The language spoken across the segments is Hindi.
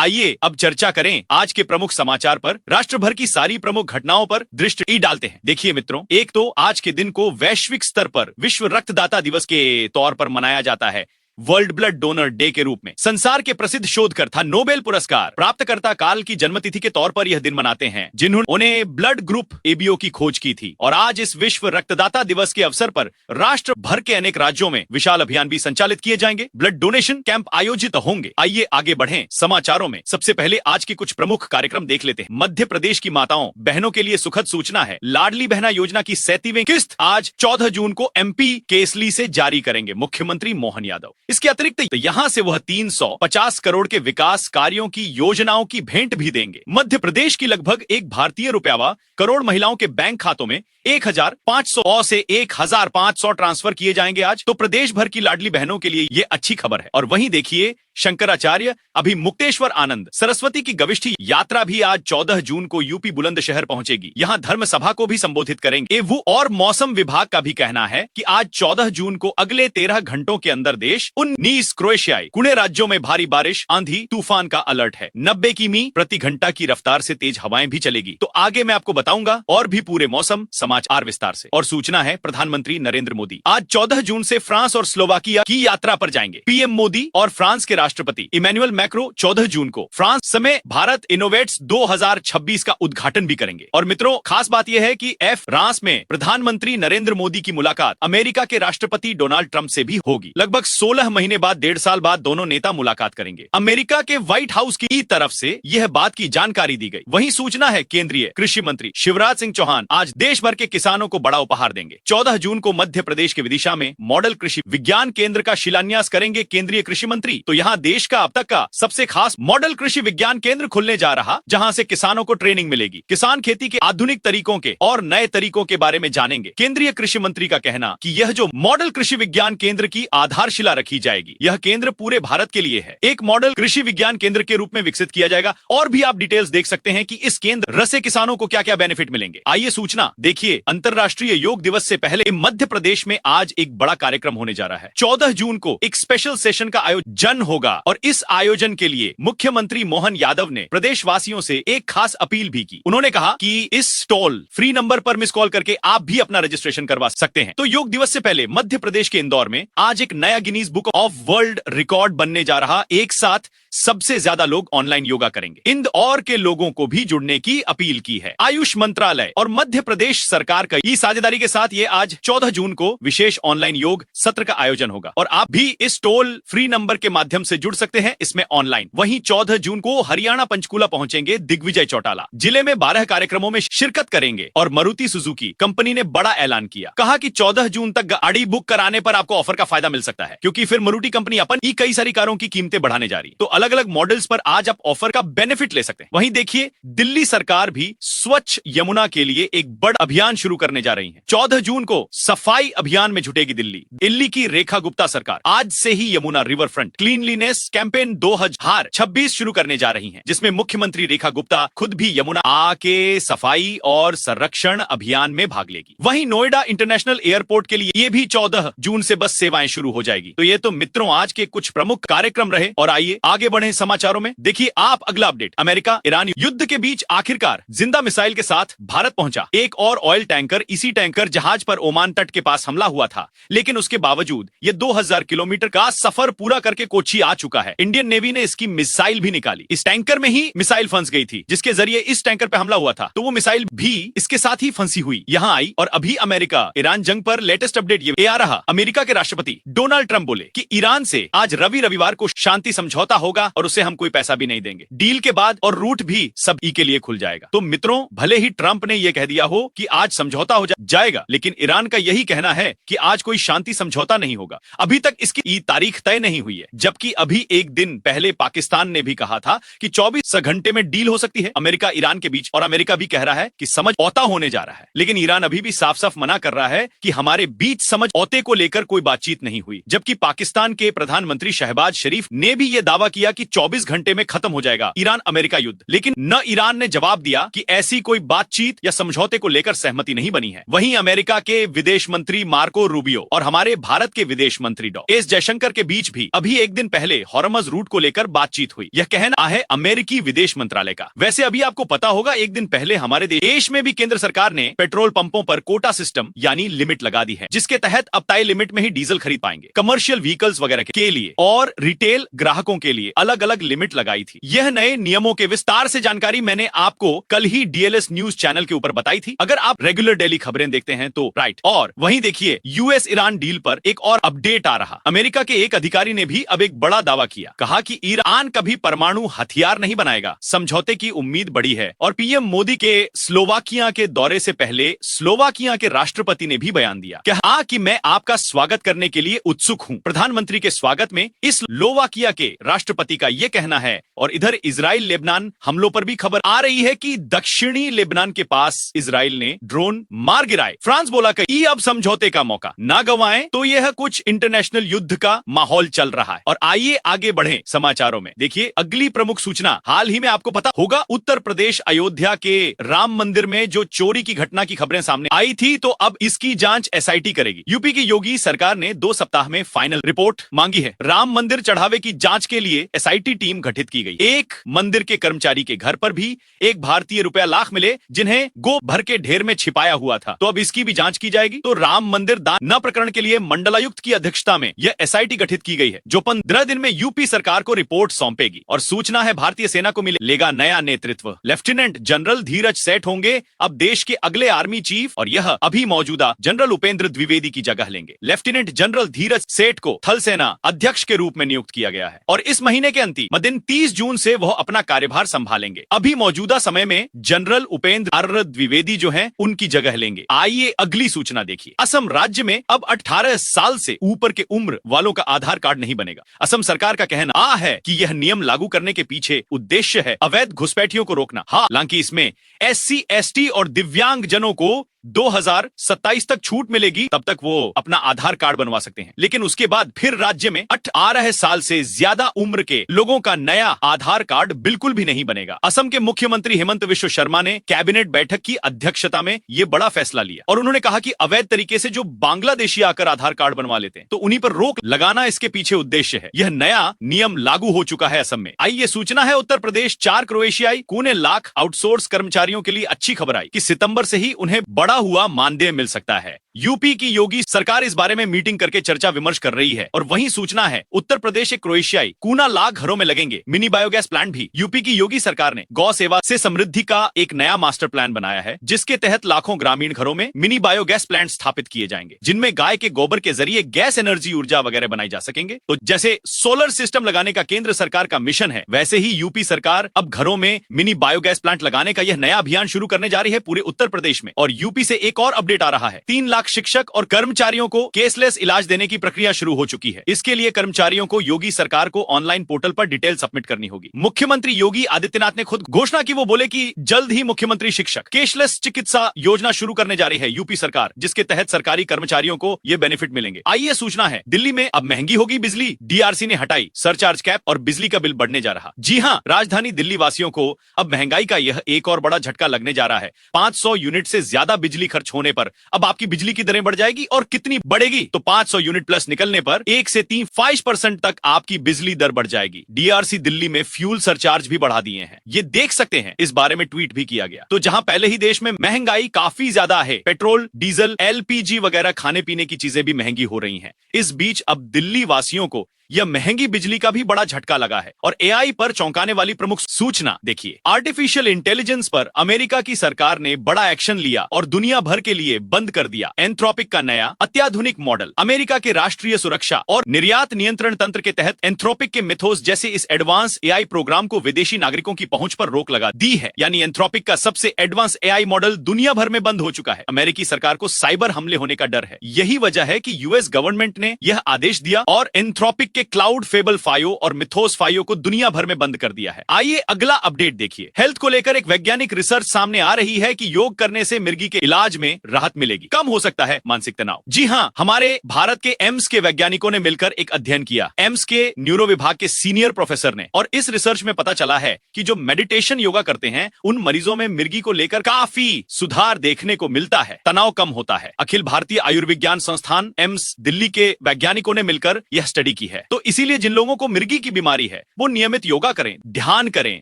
आइए अब चर्चा करें आज के प्रमुख समाचार पर। राष्ट्र भर की सारी प्रमुख घटनाओं पर दृष्टि डालते हैं। देखिए मित्रों, एक तो आज के दिन को वैश्विक स्तर पर विश्व रक्तदाता दिवस के तौर पर मनाया जाता है, वर्ल्ड ब्लड डोनर डे के रूप में। संसार के प्रसिद्ध शोधकर्ता नोबेल पुरस्कार प्राप्तकर्ता काल की जन्मतिथि के तौर पर यह दिन मनाते हैं, जिन्होंने ब्लड ग्रुप एबीओ की खोज की थी। और आज इस विश्व रक्तदाता दिवस के अवसर पर राष्ट्र भर के अनेक राज्यों में विशाल अभियान भी संचालित किए जाएंगे, ब्लड डोनेशन कैंप आयोजित होंगे। आइए आगे बढ़ें समाचारों में। सबसे पहले आज के कुछ प्रमुख कार्यक्रम देख लेते हैं। मध्य प्रदेश की माताओं बहनों के लिए सुखद सूचना है। लाडली बहना योजना की 37वीं किस्त आज 14 जून को एमपी केसली से जारी करेंगे मुख्यमंत्री मोहन यादव। इसके अतिरिक्त यहां से वह 350 करोड़ के विकास कार्यों की योजनाओं की भेंट भी देंगे। मध्य प्रदेश की लगभग 1 भारतीय रुपयावा करोड़ महिलाओं के बैंक खातों में 1500 से 1500 ट्रांसफर किए जाएंगे आज। तो प्रदेश भर की लाडली बहनों के लिए यह अच्छी खबर है। और वहीं देखिए, शंकराचार्य अभी मुक्तेश्वर आनंद सरस्वती की गविष्ठी यात्रा भी आज 14 जून को यूपी बुलंदशहर पहुंचेगी। यहां धर्म सभा को भी संबोधित करेंगे वो। और मौसम विभाग का भी कहना है कि आज 14 जून को अगले 13 घंटों के अंदर देश 19 क्रोएशियाई कुने राज्यों में भारी बारिश, आंधी तूफान का अलर्ट है। 90 किमी प्रति घंटा की रफ्तार से तेज हवाएं भी चलेगी। तो आगे मैं आपको बताऊंगा और भी पूरे मौसम समाचार विस्तार से। और सूचना है, प्रधानमंत्री नरेंद्र मोदी आज 14 जून से फ्रांस और स्लोवाकिया की यात्रा पर जाएंगे। पीएम मोदी और फ्रांस के राष्ट्रपति इमैनुअल मैक्रो 14 जून को फ्रांस समय भारत इनोवेट्स 2026 का उद्घाटन भी करेंगे। और मित्रों, खास बात यह है कि फ्रांस में प्रधानमंत्री नरेंद्र मोदी की मुलाकात अमेरिका के राष्ट्रपति डोनाल्ड ट्रंप से भी होगी। लगभग 16 महीने बाद, 1.5 साल बाद दोनों नेता मुलाकात करेंगे। अमेरिका के व्हाइट हाउस की तरफ से यह बात की जानकारी दी गई। वहीं सूचना है, केंद्रीय कृषि मंत्री शिवराज सिंह चौहान आज देश भर के किसानों को बड़ा उपहार देंगे। 14 जून को मध्य प्रदेश के विदिशा में मॉडल कृषि विज्ञान केंद्र का शिलान्यास करेंगे केंद्रीय कृषि मंत्री। तो यहाँ देश का अब तक का सबसे खास मॉडल कृषि विज्ञान केंद्र खुलने जा रहा, जहां से किसानों को ट्रेनिंग मिलेगी। किसान खेती के आधुनिक तरीकों के और नए तरीकों के बारे में जानेंगे। केंद्रीय कृषि मंत्री का कहना कि यह जो मॉडल कृषि विज्ञान केंद्र की आधारशिला रखी जाएगी, यह केंद्र पूरे भारत के लिए है। एक मॉडल कृषि विज्ञान केंद्र के रूप में विकसित किया जाएगा। और भी आप डिटेल्स देख सकते हैं कि इस केंद्र से किसानों को क्या क्या बेनिफिट मिलेंगे। आइए सूचना देखिए। अंतरराष्ट्रीय योग दिवस से पहले मध्य प्रदेश में आज एक बड़ा कार्यक्रम होने जा रहा है। 14 जून को एक स्पेशल सेशन का आयोजन होगा। और इस आयोजन के लिए मुख्यमंत्री मोहन यादव ने प्रदेशवासियों से एक खास अपील भी की। उन्होंने कहा कि इस टोल फ्री नंबर पर मिस कॉल करके आप भी अपना रजिस्ट्रेशन करवा सकते हैं। तो योग दिवस से पहले मध्य प्रदेश के इंदौर में आज एक नया Guinness book of world record बनने जा रहा। एक साथ सबसे ज्यादा लोग ऑनलाइन योगा करेंगे। इंदौर के लोगों को भी जुड़ने की अपील की है। आयुष मंत्रालय और मध्य प्रदेश सरकार की साझेदारी के साथ ये आज 14 जून को विशेष ऑनलाइन योग सत्र का आयोजन होगा। और आप भी इस टोल फ्री नंबर के माध्यम से जुड़ सकते हैं इसमें ऑनलाइन। वहीं 14 जून को हरियाणा पंचकूला पहुंचेंगे दिग्विजय चौटाला। जिले में 12 कार्यक्रमों में शिरकत करेंगे। और मारुति सुजुकी कंपनी ने बड़ा ऐलान किया, कहा कि 14 जून तक गाड़ी बुक कराने पर आपको ऑफर का फायदा मिल सकता है, क्योंकि फिर मारुति कंपनी अपन ही कई सारी कारों की कीमतें बढ़ाने जा रही। तो अलग अलग मॉडल्स पर आज आप ऑफर का बेनिफिट ले सकते हैं। वहीं देखिए, दिल्ली सरकार भी स्वच्छ यमुना के लिए एक बड़ा अभियान शुरू करने जा रही है। 14 जून को सफाई अभियान में जुटेगी दिल्ली की रेखा गुप्ता सरकार आज से ही Yamuna river front cleanliness campaign 2026 शुरू करने जा रही हैं, जिसमें मुख्यमंत्री रेखा गुप्ता खुद भी यमुना आके सफाई और संरक्षण अभियान में भाग लेगी। वहीं नोएडा इंटरनेशनल एयरपोर्ट के लिए ये भी 14 जून से बस सेवाएं शुरू हो जाएगी। तो ये तो मित्रों आज के कुछ प्रमुख कार्यक्रम रहे। और आइए आगे बढ़े समाचारों में। देखिए आप अगला अपडेट। अमेरिका ईरान युद्ध के बीच आखिरकार जिंदा मिसाइल के साथ भारत पहुंचा। एक और ऑयल टैंकर इसी टैंकर जहाज पर ओमान तट के पास हमला हुआ था, लेकिन उसके बावजूद ये 2000 किलोमीटर का सफर पूरा करके कोच्चि आ चुका है। इंडियन नेवी ने इसकी मिसाइल भी निकाली। इस टैंकर में ही मिसाइल फंस गई थी, जिसके जरिए इस टैंकर पे हमला हुआ था। तो वो मिसाइल भी इसके साथ ही फंसी हुई यहां आई। और अभी अमेरिका ईरान जंग पर लेटेस्ट अपडेट ये आ रहा। अमेरिका के राष्ट्रपति डोनाल्ड ट्रंप बोले कि ईरान से आज रविवार को शांति समझौता होगा और उसे हम कोई पैसा भी नहीं देंगे। डील के बाद और रूट भी सब ई के लिए खुल जाएगा। तो मित्रों, भले ही ट्रंप ने यह कह दिया हो कि आज समझौता हो जाएगा, लेकिन ईरान का यही कहना है कि आज कोई शांति समझौता नहीं होगा। अभी तक इसकी तारीख तय नहीं हुई है, जबकि अभी एक दिन पहले पाकिस्तान ने भी कहा था कि 24 घंटे में डील हो सकती है अमेरिका ईरान के बीच। और अमेरिका भी कह रहा है कि समझौता होने जा रहा है, लेकिन ईरान अभी भी साफ साफ मना कर रहा है कि हमारे बीच समझौते को लेकर कोई बातचीत नहीं हुई। जबकि पाकिस्तान के प्रधानमंत्री शहबाज शरीफ ने भी यह दावा किया दिया कि 24 घंटे में खत्म हो जाएगा ईरान अमेरिका युद्ध, लेकिन न ईरान ने जवाब दिया कि ऐसी कोई बातचीत या समझौते को लेकर सहमति नहीं बनी है। वहीं अमेरिका के विदेश मंत्री मार्को रूबियो और हमारे भारत के विदेश मंत्री डॉ एस जयशंकर के बीच भी अभी एक दिन पहले हॉर्मज रूट को लेकर बातचीत हुई। यह कहना है अमेरिकी विदेश मंत्रालय का। वैसे अभी आपको पता होगा एक दिन पहले हमारे देश में भी केंद्र सरकार ने पेट्रोल पंपों पर कोटा सिस्टम यानी लिमिट लगा दी है, जिसके तहत अब तय लिमिट में ही डीजल खरीद पाएंगे। कमर्शियल व्हीकल्स वगैरह के लिए और रिटेल ग्राहकों के लिए अलग अलग लिमिट लगाई थी। यह नए नियमों के विस्तार से जानकारी मैंने आपको कल ही डीएलएस न्यूज चैनल के ऊपर बताई थी, अगर आप रेगुलर डेली खबरें देखते हैं तो। राइट। और वहीं देखिए यूएस ईरान डील पर एक और अपडेट आ रहा। अमेरिका के एक अधिकारी ने भी अब एक बड़ा दावा किया, कहा कि ईरान कभी परमाणु हथियार नहीं बनाएगा, समझौते की उम्मीद बढ़ी है। और पीएम मोदी के स्लोवाकिया के दौरे से पहले स्लोवाकिया के राष्ट्रपति ने भी बयान दिया, कहा कि मैं आपका स्वागत करने के लिए उत्सुक हूं। प्रधानमंत्री के स्वागत में इस स्लोवाकिया के राष्ट्रपति का यह कहना है। और इधर इजराइल लेबनान हमलों पर भी खबर आ रही है कि दक्षिणी लेबनान के पास इजराइल ने ड्रोन मार गिराए। फ्रांस बोला कि अब समझौते का मौका ना गंवाएं, तो यह कुछ इंटरनेशनल युद्ध का माहौल चल रहा है। और आइए आगे बढ़ें समाचारों में। देखिए अगली प्रमुख सूचना, हाल ही में आपको पता होगा उत्तर प्रदेश अयोध्या के राम मंदिर में जो चोरी की घटना की खबरें सामने आई थी, तो अब इसकी जांच एसआईटी करेगी। यूपी की योगी सरकार ने 2 सप्ताह में फाइनल रिपोर्ट मांगी है। राम मंदिर चढ़ावे की जांच के लिए एसआईटी टीम गठित की गई। एक मंदिर के कर्मचारी के घर पर भी एक भारतीय रुपया लाख मिले, जिन्हें गो भर के ढेर में छिपाया हुआ था। तो अब इसकी भी जांच की जाएगी। तो राम मंदिर दान न प्रकरण के लिए मंडलायुक्त की अध्यक्षता में यह एसआईटी गठित की गई है, जो 15 दिन में यूपी सरकार को रिपोर्ट सौंपेगी। और सूचना है भारतीय सेना को मिलेगा नया नेतृत्व। लेफ्टिनेंट जनरल धीरज सेठ होंगे अब देश के अगले आर्मी चीफ, और यह अभी मौजूदा जनरल उपेंद्र द्विवेदी की जगह लेंगे। लेफ्टिनेंट जनरल धीरज सेठ को थल सेना अध्यक्ष के रूप में नियुक्त किया गया है और इस महीने के अंतिम दिन 30 जून से वह अपना कार्यभार संभालेंगे। अभी मौजूदा समय में जनरल उपेंद्र द्विवेदी जो हैं उनकी जगह लेंगे। आइए अगली सूचना देखिए। असम राज्य में अब 18 साल से ऊपर के उम्र वालों का आधार कार्ड नहीं बनेगा। असम सरकार का कहना है कि यह नियम लागू करने के पीछे उद्देश्य है अवैध घुसपैठियों को रोकना। हालांकि इसमें एससी, एसटी और दिव्यांग जनों को 2027 तक छूट मिलेगी, तब तक वो अपना आधार कार्ड बनवा सकते हैं। लेकिन उसके बाद फिर राज्य में 18 साल से ज्यादा उम्र के लोगों का नया आधार कार्ड बिल्कुल भी नहीं बनेगा। असम के मुख्यमंत्री हेमंत विश्व शर्मा ने कैबिनेट बैठक की अध्यक्षता में ये बड़ा फैसला लिया और उन्होंने कहा कि अवैध तरीके से जो बांग्लादेशी आकर आधार कार्ड बनवा लेते हैं, तो उन्हीं पर रोक लगाना इसके पीछे उद्देश्य है। यह नया नियम लागू हो चुका है असम में। आइए सूचना है उत्तर प्रदेश 4 क्रोएशियाई कूने लाख आउटसोर्स कर्मचारियों के लिए अच्छी खबर आई कि सितंबर से ही उन्हें बड़ा हुआ मानदेय मिल सकता है। यूपी की योगी सरकार इस बारे में मीटिंग करके चर्चा विमर्श कर रही है। और वहीं सूचना है उत्तर प्रदेश के क्रोएशियाई कूना लाख घरों में लगेंगे मिनी बायोगैस प्लांट भी। यूपी की योगी सरकार ने गौ सेवा से समृद्धि का एक नया मास्टर प्लान बनाया है, जिसके तहत लाखों ग्रामीण घरों में मिनी बायोगैस प्लांट स्थापित किए जाएंगे, जिनमें गाय के गोबर के जरिए गैस एनर्जी ऊर्जा वगैरह बनाई जा सकेंगे। तो जैसे सोलर सिस्टम लगाने का केंद्र सरकार का मिशन है, वैसे ही यूपी सरकार अब घरों में मिनी बायोगैस प्लांट लगाने का यह नया अभियान शुरू करने जा रही है पूरे उत्तर प्रदेश में। और यूपी से एक और अपडेट आ रहा है। 3 लाख शिक्षक और कर्मचारियों को केसलेस इलाज देने की प्रक्रिया शुरू हो चुकी है। इसके लिए कर्मचारियों को योगी सरकार को ऑनलाइन पोर्टल पर डिटेल सबमिट करनी होगी। मुख्यमंत्री योगी आदित्यनाथ ने खुद घोषणा की, वो बोले कि जल्द ही मुख्यमंत्री शिक्षक केसलेस चिकित्सा योजना शुरू करने जा रही है यूपी सरकार, जिसके तहत सरकारी कर्मचारियों को ये बेनिफिट मिलेंगे। आइए सूचना है दिल्ली में अब महंगी होगी बिजली। डीआरसी ने हटाई सरचार्ज कैप और बिजली का बिल बढ़ने जा रहा। जी हां, राजधानी दिल्ली वासियों को अब महंगाई का यह एक और बड़ा झटका लगने जा रहा है। 500 यूनिट से ज्यादा बिजली खर्च होने पर अब आपकी बिजली की दरें बढ़ जाएगी। और कितनी बढ़ेगी? तो 500 यूनिट प्लस निकलने पर 1 से 5% तक आपकी बिजली दर बढ़ जाएगी। डीआरसी दिल्ली में फ्यूल सरचार्ज भी बढ़ा दिए हैं, ये देख सकते हैं। इस बारे में ट्वीट भी किया गया। तो जहां पहले ही देश में महंगाई काफी ज्यादा है, पेट्रोल, डीजल, एलपीजी वगैरह खाने पीने की चीजें भी महंगी हो रही हैं, इस बीच अब दिल्ली वासियों को यह महंगी बिजली का भी बड़ा झटका लगा है। और एआई पर चौंकाने वाली प्रमुख सूचना देखिए। आर्टिफिशियल इंटेलिजेंस पर अमेरिका की सरकार ने बड़ा एक्शन लिया और दुनिया भर के लिए बंद कर दिया एंथ्रोपिक का नया अत्याधुनिक मॉडल। अमेरिका के राष्ट्रीय सुरक्षा और निर्यात नियंत्रण तंत्र के तहत एंथ्रोपिक के मिथोस जैसे इस एडवांस एआई प्रोग्राम को विदेशी नागरिकों की पहुंच पर रोक लगा दी है। यानी एंथ्रोपिक का सबसे एडवांस एआई मॉडल दुनिया भर में बंद हो चुका है। अमेरिकी सरकार को साइबर हमले होने का डर है। यही वजह है कि यूएस गवर्नमेंट ने यह आदेश दिया और एंथ्रोपिक के क्लाउड फेबल फाइव और मिथोस फाइव को दुनिया भर में बंद कर दिया है। आइए अगला अपडेट देखिए। हेल्थ को लेकर एक वैज्ञानिक रिसर्च सामने आ रही है कि योग करने से मिर्गी के इलाज में राहत मिलेगी, कम हो सकता है मानसिक तनाव। जी हां, हमारे भारत के एम्स के वैज्ञानिकों ने मिलकर एक अध्ययन किया, एम्स के न्यूरो विभाग के सीनियर प्रोफेसर ने, और इस रिसर्च में पता चला है कि जो मेडिटेशन योगा करते हैं उन मरीजों में मिर्गी को लेकर काफी सुधार देखने को मिलता है, तनाव कम होता है। अखिल भारतीय आयुर्विज्ञान संस्थान एम्स दिल्ली के वैज्ञानिकों ने मिलकर यह स्टडी की है। तो इसीलिए जिन लोगों को मिर्गी की बीमारी है वो नियमित योगा करें, ध्यान करें,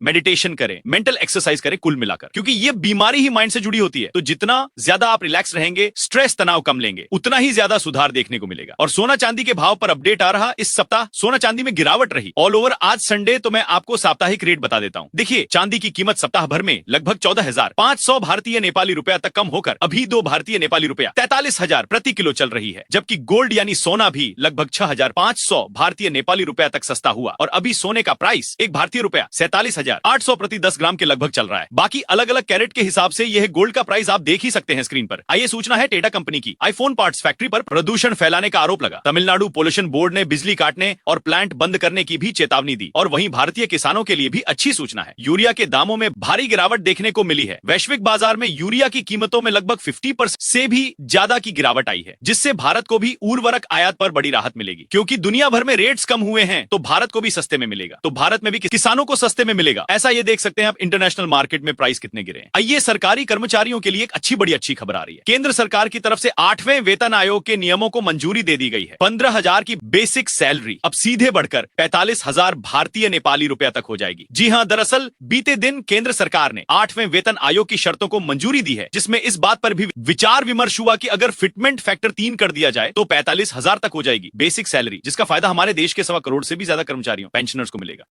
मेडिटेशन करें, मेंटल एक्सरसाइज करें, कुल मिलाकर, क्योंकि ये बीमारी ही माइंड से जुड़ी होती है। तो जितना ज्यादा आप रिलैक्स रहेंगे, स्ट्रेस तनाव कम लेंगे, उतना ही ज्यादा सुधार देखने को मिलेगा। और सोना चांदी के भाव पर अपडेट आ रहा। इस सप्ताह सोना चांदी में गिरावट रही ऑल ओवर। आज संडे तो मैं आपको साप्ताहिक रेट बता देता हूं। देखिए, चांदी की कीमत सप्ताह भर में लगभग 14,500 भारतीय नेपाली रुपया तक कम होकर अभी 2 भारतीय नेपाली रुपया 43,000 प्रति किलो चल रही है, जबकि गोल्ड यानी सोना भी लगभग 6,500 भारतीय नेपाली रुपया तक सस्ता हुआ और अभी सोने का प्राइस 1 भारतीय रुपया 47,800 प्रति 10 ग्राम के लगभग चल रहा है। बाकी अलग अलग कैरेट के हिसाब से यह गोल्ड का प्राइस आप देख ही सकते हैं स्क्रीन पर। आइए, सूचना है टेटा कंपनी की। आईफोन पार्ट्स फैक्ट्री पर प्रदूषण फैलाने का आरोप लगा। तमिलनाडु पोल्यूशन बोर्ड ने बिजली काटने और प्लांट बंद करने की भी चेतावनी दी। और वहीं भारतीय किसानों के लिए भी अच्छी सूचना है, यूरिया के दामों में भारी गिरावट देखने को मिली है। वैश्विक बाजार में यूरिया की कीमतों में लगभग 50% से भी ज्यादा की गिरावट आई है, जिससे भारत को भी उर्वरक आयात पर बड़ी राहत मिलेगी। क्योंकि दुनिया भर में रेट्स कम हुए हैं तो भारत को भी सस्ते में मिलेगा, तो भारत में भी किसानों को सस्ते में मिलेगा। ऐसा ये देख सकते हैं आप इंटरनेशनल मार्केट में प्राइस कितने गिरे हैं। आइए, सरकारी कर्मचारियों के लिए एक अच्छी खबर आ रही है। केंद्र सरकार की तरफ से 8वें वेतन आयोग के नियमों को मंजूरी दे दी गई है। 15,000 की बेसिक सैलरी अब सीधे बढ़कर 45,000 भारतीय नेपाली रुपया तक हो जाएगी। जी हां, दरअसल बीते दिन केंद्र सरकार ने 8वें वेतन आयोग की शर्तों को मंजूरी दी है, जिसमें इस बात पर भी विचार विमर्श हुआ कि अगर फिटमेंट फैक्टर 3 कर दिया जाए तो 45,000 तक हो जाएगी बेसिक सैलरी, जिसका फायदा हमारे देश के 1.25 करोड़ से भी ज्यादा कर्मचारियों, पेंशनर्स को मिलेगा।